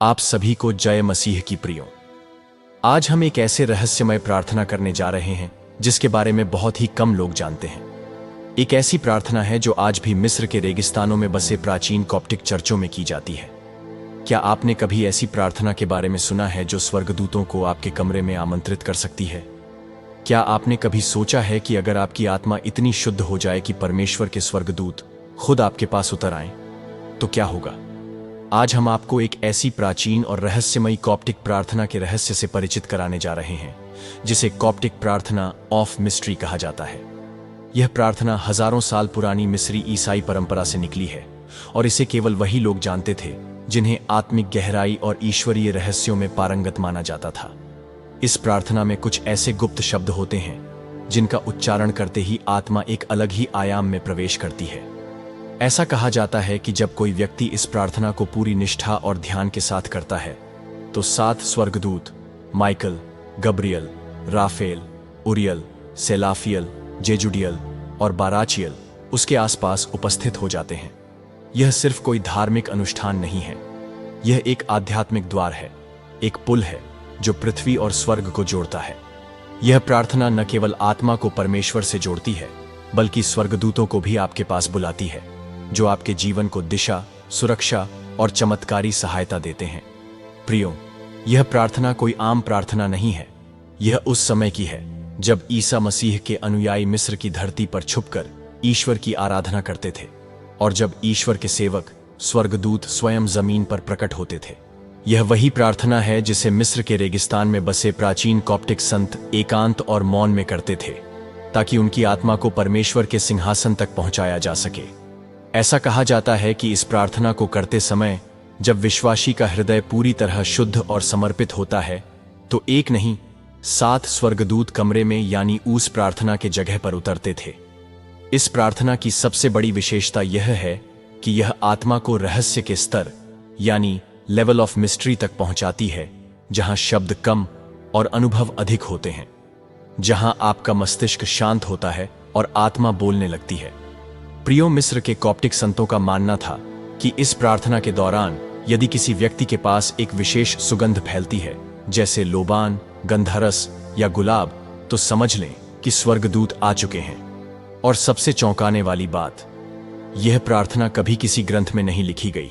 आप सभी को जय मसीह की प्रियो। आज हम एक ऐसे रहस्यमय प्रार्थना करने जा रहे हैं जिसके बारे में बहुत ही कम लोग जानते हैं। एक ऐसी प्रार्थना है जो आज भी मिस्र के रेगिस्तानों में बसे प्राचीन कॉप्टिक चर्चों में की जाती है। क्या आपने कभी ऐसी प्रार्थना के बारे में सुना है जो स्वर्गदूतों को आपके कमरे में आमंत्रित कर सकती है? क्या आपने कभी सोचा है कि अगर आपकी आत्मा इतनी शुद्ध हो जाए कि परमेश्वर के स्वर्गदूत खुद आपके पास उतर आएं, तो क्या होगा? आज हम आपको एक ऐसी प्राचीन और रहस्यमयी कॉप्टिक प्रार्थना के रहस्य से परिचित कराने जा रहे हैं जिसे कॉप्टिक प्रार्थना ऑफ मिस्ट्री कहा जाता है। यह प्रार्थना हजारों साल पुरानी मिस्री ईसाई परंपरा से निकली है और इसे केवल वही लोग जानते थे जिन्हें आत्मिक गहराई और ईश्वरीय रहस्यों में पारंगत माना जाता था। इस प्रार्थना में कुछ ऐसे गुप्त शब्द होते हैं जिनका उच्चारण करते ही आत्मा एक अलग ही आयाम में प्रवेश करती है। ऐसा कहा जाता है कि जब कोई व्यक्ति इस प्रार्थना को पूरी निष्ठा और ध्यान के साथ करता है तो 7 स्वर्गदूत माइकल, गब्रियल, राफेल, उरियल, सेलाफियल, जेजुडियल और बाराचियल उसके आसपास उपस्थित हो जाते हैं। यह सिर्फ कोई धार्मिक अनुष्ठान नहीं है, यह एक आध्यात्मिक द्वार है, एक पुल है जो पृथ्वी और स्वर्ग को जोड़ता है। यह प्रार्थना न केवल आत्मा को परमेश्वर से जोड़ती है बल्कि स्वर्गदूतों को भी आपके पास बुलाती है जो आपके जीवन को दिशा, सुरक्षा और चमत्कारी सहायता देते हैं। प्रियो, यह प्रार्थना कोई आम प्रार्थना नहीं है। यह उस समय की है जब ईसा मसीह के अनुयायी मिस्र की धरती पर छुपकर ईश्वर की आराधना करते थे और जब ईश्वर के सेवक स्वर्गदूत स्वयं जमीन पर प्रकट होते थे। यह वही प्रार्थना है जिसे मिस्र के रेगिस्तान में बसे प्राचीन कॉप्टिक संत एकांत और मौन में करते थे ताकि उनकी आत्मा को परमेश्वर के सिंहासन तक पहुंचाया जा सके। ऐसा कहा जाता है कि इस प्रार्थना को करते समय जब विश्वासी का हृदय पूरी तरह शुद्ध और समर्पित होता है तो एक नहीं 7 स्वर्गदूत कमरे में यानी उस प्रार्थना के जगह पर उतरते थे। इस प्रार्थना की सबसे बड़ी विशेषता यह है कि यह आत्मा को रहस्य के स्तर यानी लेवल ऑफ मिस्ट्री तक पहुंचाती है जहां शब्द कम और अनुभव अधिक होते हैं, जहां आपका मस्तिष्क शांत होता है और आत्मा बोलने लगती है। प्रियो, मिस्र के कॉप्टिक संतों का मानना था कि इस प्रार्थना के दौरान यदि किसी व्यक्ति के पास एक विशेष सुगंध फैलती है जैसे लोबान, गंधरस या गुलाब, तो समझ लें कि स्वर्गदूत आ चुके हैं। और सबसे चौंकाने वाली बात, यह प्रार्थना कभी किसी ग्रंथ में नहीं लिखी गई।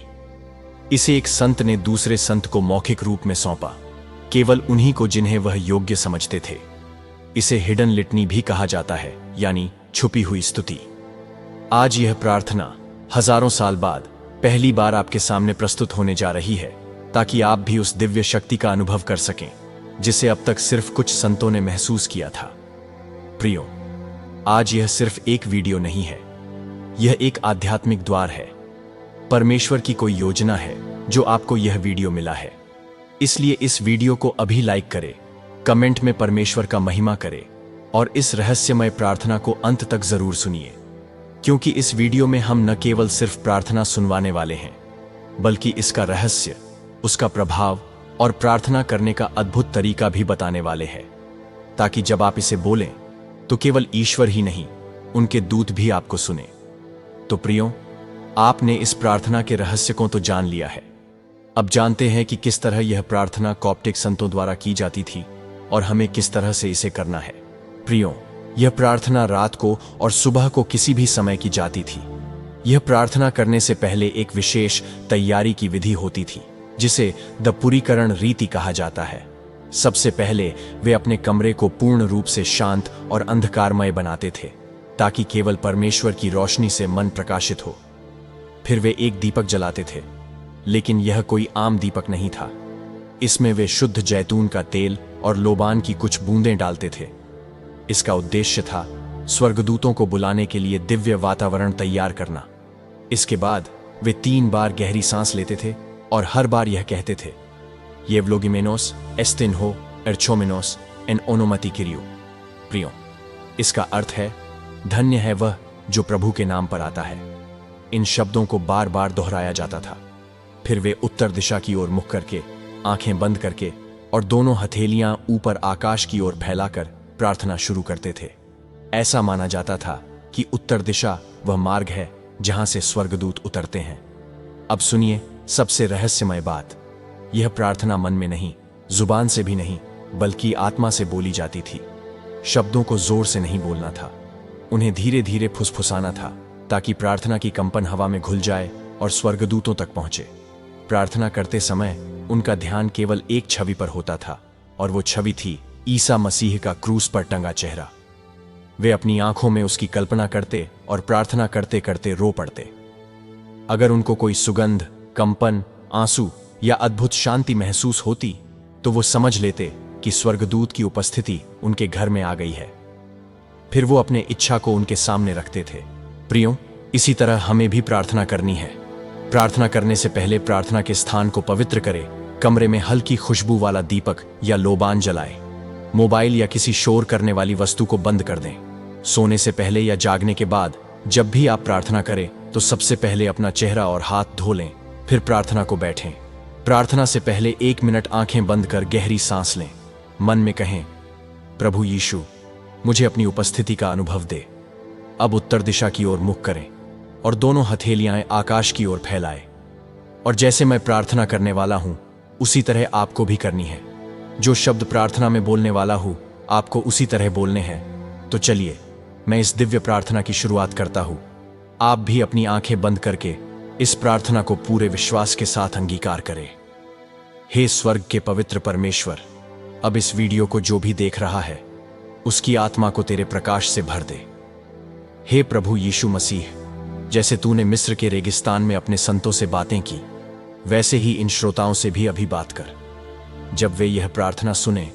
इसे एक संत ने दूसरे संत को मौखिक रूप में सौंपा, केवल उन्हीं को जिन्हें वह योग्य समझते थे। इसे हिडन लिटनी भी कहा जाता है यानी छुपी हुई स्तुति। आज यह प्रार्थना हजारों साल बाद पहली बार आपके सामने प्रस्तुत होने जा रही है ताकि आप भी उस दिव्य शक्ति का अनुभव कर सकें जिसे अब तक सिर्फ कुछ संतों ने महसूस किया था। प्रियो, आज यह सिर्फ एक वीडियो नहीं है, यह एक आध्यात्मिक द्वार है। परमेश्वर की कोई योजना है जो आपको यह वीडियो मिला है। इसलिए इस वीडियो को अभी लाइक करें, कमेंट में परमेश्वर का महिमा करें और इस रहस्यमय प्रार्थना को अंत तक जरूर सुनिए, क्योंकि इस वीडियो में हम न केवल सिर्फ प्रार्थना सुनवाने वाले हैं बल्कि इसका रहस्य, उसका प्रभाव और प्रार्थना करने का अद्भुत तरीका भी बताने वाले हैं, ताकि जब आप इसे बोलें तो केवल ईश्वर ही नहीं, उनके दूत भी आपको सुने। तो प्रियो, आपने इस प्रार्थना के रहस्य को तो जान लिया है। अब जानते हैं कि किस तरह यह प्रार्थना कॉप्टिक संतों द्वारा की जाती थी और हमें किस तरह से इसे करना है। प्रियो, यह प्रार्थना रात को और सुबह को किसी भी समय की जाती थी। यह प्रार्थना करने से पहले एक विशेष तैयारी की विधि होती थी जिसे दपुरीकरण रीति कहा जाता है। सबसे पहले वे अपने कमरे को पूर्ण रूप से शांत और अंधकारमय बनाते थे ताकि केवल परमेश्वर की रोशनी से मन प्रकाशित हो। फिर वे एक दीपक जलाते थे, लेकिन यह कोई आम दीपक नहीं था। इसमें वे शुद्ध जैतून का तेल और लोबान की कुछ बूंदें डालते थे। इसका उद्देश्य था स्वर्गदूतों को बुलाने के लिए दिव्य वातावरण तैयार करना। इसके बाद वे 3 बार गहरी सांस लेते थे और हर बार यह कहते थे, येवलोगिमेनोस एस्तिन्हो एर्चोमिनोस एन ओनोमति किरियो। प्रियो, इसका अर्थ है धन्य है वह जो प्रभु के नाम पर आता है। इन शब्दों को बार बार दोहराया जाता था। फिर वे उत्तर दिशा की ओर मुख करके, आंखें बंद करके और दोनों हथेलियां ऊपर आकाश की ओर फैलाकर प्रार्थना शुरू करते थे। ऐसा माना जाता था कि उत्तर दिशा वह मार्ग है जहां से स्वर्गदूत उतरते हैं। अब सुनिए सबसे रहस्यमय बात, यह प्रार्थना मन में नहीं, जुबान से भी नहीं, बल्कि आत्मा से बोली जाती थी। शब्दों को जोर से नहीं बोलना था, उन्हें धीरे धीरे फुसफुसाना था, ताकि प्रार्थना की कंपन हवा में घुल जाए और स्वर्गदूतों तक पहुंचे। प्रार्थना करते समय उनका ध्यान केवल एक छवि पर होता था, और वो छवि थी ईसा मसीह का क्रूस पर टंगा चेहरा। वे अपनी आंखों में उसकी कल्पना करते और प्रार्थना करते करते रो पड़ते। अगर उनको कोई सुगंध, कंपन, आंसू या अद्भुत शांति महसूस होती, तो वो समझ लेते कि स्वर्गदूत की उपस्थिति उनके घर में आ गई है। फिर वो अपने इच्छा को उनके सामने रखते थे। प्रियो, इसी तरह हमें भी प्रार्थना करनी है। प्रार्थना करने से पहले प्रार्थना के स्थान को पवित्र करें। कमरे में हल्की खुशबू वाला दीपक या लोबान जलाएं। मोबाइल या किसी शोर करने वाली वस्तु को बंद कर दें। सोने से पहले या जागने के बाद जब भी आप प्रार्थना करें, तो सबसे पहले अपना चेहरा और हाथ धो लें, फिर प्रार्थना को बैठें। प्रार्थना से पहले 1 मिनट आंखें बंद कर गहरी सांस लें। मन में कहें, प्रभु यीशु, मुझे अपनी उपस्थिति का अनुभव दे। अब उत्तर दिशा की ओर मुख करें और दोनों हथेलियां आकाश की ओर फैलाएं। और जैसे मैं प्रार्थना करने वाला हूं, उसी तरह आपको भी करनी है। जो शब्द प्रार्थना में बोलने वाला हूं, आपको उसी तरह बोलने हैं। तो चलिए, मैं इस दिव्य प्रार्थना की शुरुआत करता हूं। आप भी अपनी आंखें बंद करके इस प्रार्थना को पूरे विश्वास के साथ अंगीकार करें। हे स्वर्ग के पवित्र परमेश्वर, अब इस वीडियो को जो भी देख रहा है, उसकी आत्मा को तेरे प्रकाश से भर दे। हे प्रभु यीशु मसीह, जैसे तूने मिस्र के रेगिस्तान में अपने संतों से बातें की, वैसे ही इन श्रोताओं से भी अभी बात कर। जब वे यह प्रार्थना सुने,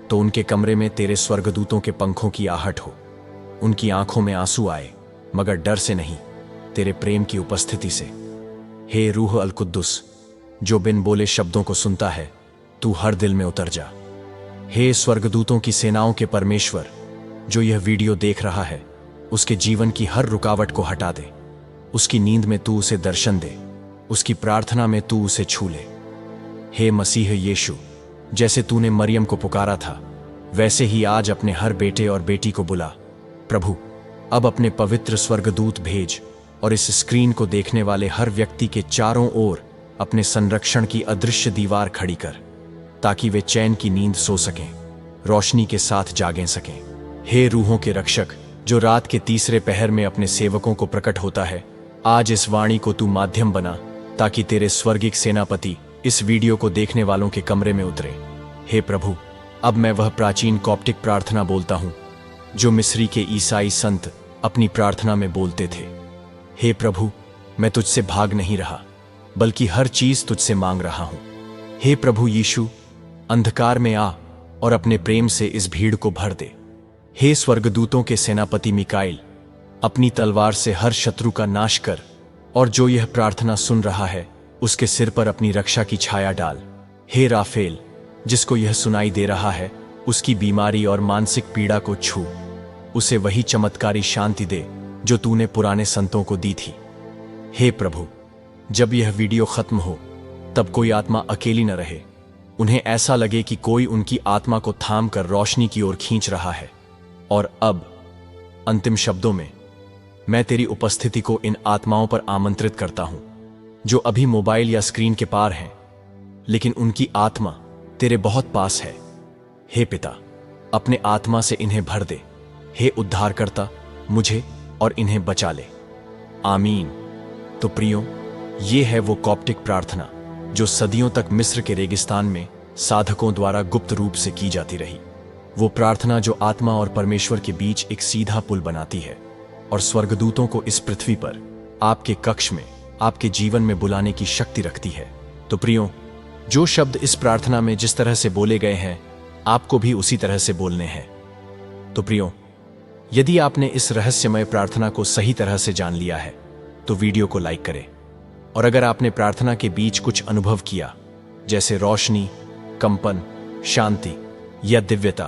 तो उनके कमरे में तेरे स्वर्गदूतों के पंखों की आहट हो। उनकी आंखों में आंसू आए, मगर डर से नहीं, तेरे प्रेम की उपस्थिति से। हे रूह अल कुद्दुस, जो बिन बोले शब्दों को सुनता है, तू हर दिल में उतर जा। हे स्वर्गदूतों की सेनाओं के परमेश्वर, जो यह वीडियो देख रहा है, उसके जीवन की हर रुकावट को हटा दे। उसकी नींद में तू उसे दर्शन दे, उसकी प्रार्थना में तू उसे छू ले। हे मसीह यीशु, जैसे तूने मरियम को पुकारा था, वैसे ही आज अपने हर बेटे और बेटी को बुला। प्रभु, अब अपने पवित्र स्वर्गदूत भेज और इस स्क्रीन को देखने वाले हर व्यक्ति के चारों ओर अपने संरक्षण की अदृश्य दीवार खड़ी कर, ताकि वे चैन की नींद सो सकें, रोशनी के साथ जागें सकें। हे रूहों के रक्षक, जो रात के तीसरे पहर में अपने सेवकों को प्रकट होता है, आज इस वाणी को तू माध्यम बना, ताकि तेरे स्वर्गिक सेनापति इस वीडियो को देखने वालों के कमरे में उतरे। हे प्रभु, अब मैं वह प्राचीन कॉप्टिक प्रार्थना बोलता हूं, जो मिस्री के ईसाई संत अपनी प्रार्थना में बोलते थे। हे प्रभु, मैं तुझसे भाग नहीं रहा, बल्कि हर चीज तुझसे मांग रहा हूं। हे प्रभु यीशु, अंधकार में आ और अपने प्रेम से इस भीड़ को भर दे। हे स्वर्गदूतों के सेनापति मिकाइल, अपनी तलवार से हर शत्रु का नाश कर, और जो यह प्रार्थना सुन रहा है, उसके सिर पर अपनी रक्षा की छाया डाल। हे राफेल, जिसको यह सुनाई दे रहा है, उसकी बीमारी और मानसिक पीड़ा को छू, उसे वही चमत्कारी शांति दे जो तूने पुराने संतों को दी थी। हे प्रभु, जब यह वीडियो खत्म हो, तब कोई आत्मा अकेली न रहे। उन्हें ऐसा लगे कि कोई उनकी आत्मा को थाम कर रोशनी की ओर खींच रहा है। और अब अंतिम शब्दों में, मैं तेरी उपस्थिति को इन आत्माओं पर आमंत्रित करता हूं, जो अभी मोबाइल या स्क्रीन के पार हैं, लेकिन उनकी आत्मा तेरे बहुत पास है। हे पिता, अपने आत्मा से इन्हें भर दे। हे उद्धारकर्ता, मुझे और इन्हें बचा ले। आमीन। तो प्रियो, ये है वो कॉप्टिक प्रार्थना जो सदियों तक मिस्र के रेगिस्तान में साधकों द्वारा गुप्त रूप से की जाती रही। वो प्रार्थना जो आत्मा और परमेश्वर के बीच एक सीधा पुल बनाती है और स्वर्गदूतों को इस पृथ्वी पर, आपके कक्ष में, आपके जीवन में बुलाने की शक्ति रखती है। तो प्रियो, जो शब्द इस प्रार्थना में जिस तरह से बोले गए हैं, आपको भी उसी तरह से बोलने हैं। तो प्रियो, यदि आपने इस रहस्यमय प्रार्थना को सही तरह से जान लिया है, तो वीडियो को लाइक करें। और अगर आपने प्रार्थना के बीच कुछ अनुभव किया, जैसे रोशनी, कंपन, शांति या दिव्यता,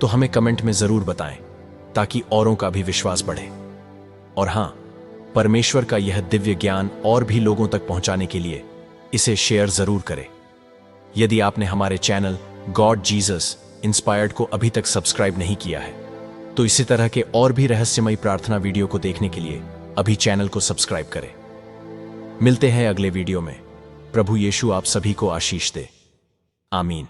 तो हमें कमेंट में जरूर बताएं, ताकि औरों का भी विश्वास बढ़े। और हां, परमेश्वर का यह दिव्य ज्ञान और भी लोगों तक पहुंचाने के लिए इसे शेयर जरूर करें। यदि आपने हमारे चैनल गॉड जीसस इंस्पायर्ड को अभी तक सब्सक्राइब नहीं किया है, तो इसी तरह के और भी रहस्यमयी प्रार्थना वीडियो को देखने के लिए अभी चैनल को सब्सक्राइब करें। मिलते हैं अगले वीडियो में। प्रभु यीशु आप सभी को आशीष दे। आमीन।